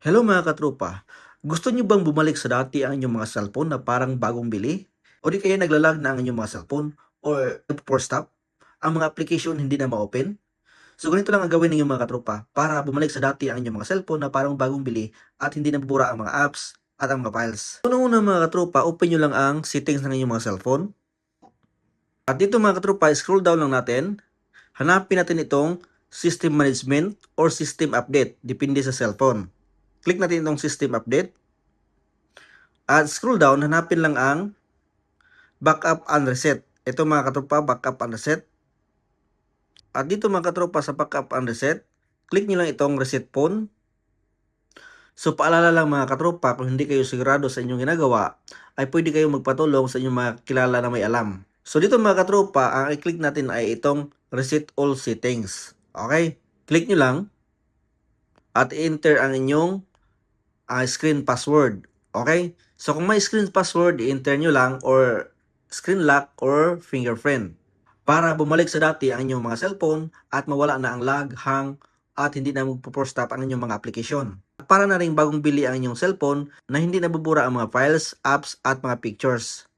Hello mga katropa, gusto niyo bang bumalik sa dati ang inyong mga cellphone na parang bagong bili? O di kaya naglalag na ang inyong mga cellphone? Or nagpo-force stop? Ang mga application hindi na ma-open? So ganito lang ang gawin ninyo mga katropa para bumalik sa dati ang inyong mga cellphone na parang bagong bili at hindi na mabura ang mga apps at ang mga files. Unang-una mga katropa, open nyo lang ang settings ng inyong mga cellphone. At dito mga katropa, scroll down lang natin. Hanapin natin itong System Management or System Update, depende sa cellphone. Click natin itong System Update. At scroll down, hanapin lang ang Backup and Reset. Ito mga katropa, Backup and Reset. At dito mga katropa sa Backup and Reset, click nyo lang itong Reset Phone. So paalala lang mga katropa, kung hindi kayo sigurado sa inyong ginagawa, ay pwede kayong magpatulong sa inyong mga kilala na may alam. So dito mga katropa, ang i-click natin ay itong Reset All Settings. Okay? Click nyo lang at i-enter ang inyong screen password. Okay? So kung may screen password, i-enter nyo lang or screen lock or fingerprint para bumalik sa dati ang inyong mga cellphone at mawala na ang lag, hang at hindi na magpo-force stop ang inyong mga application. Para na rin bagong bili ang inyong cellphone na hindi nabubura ang mga files, apps at mga pictures.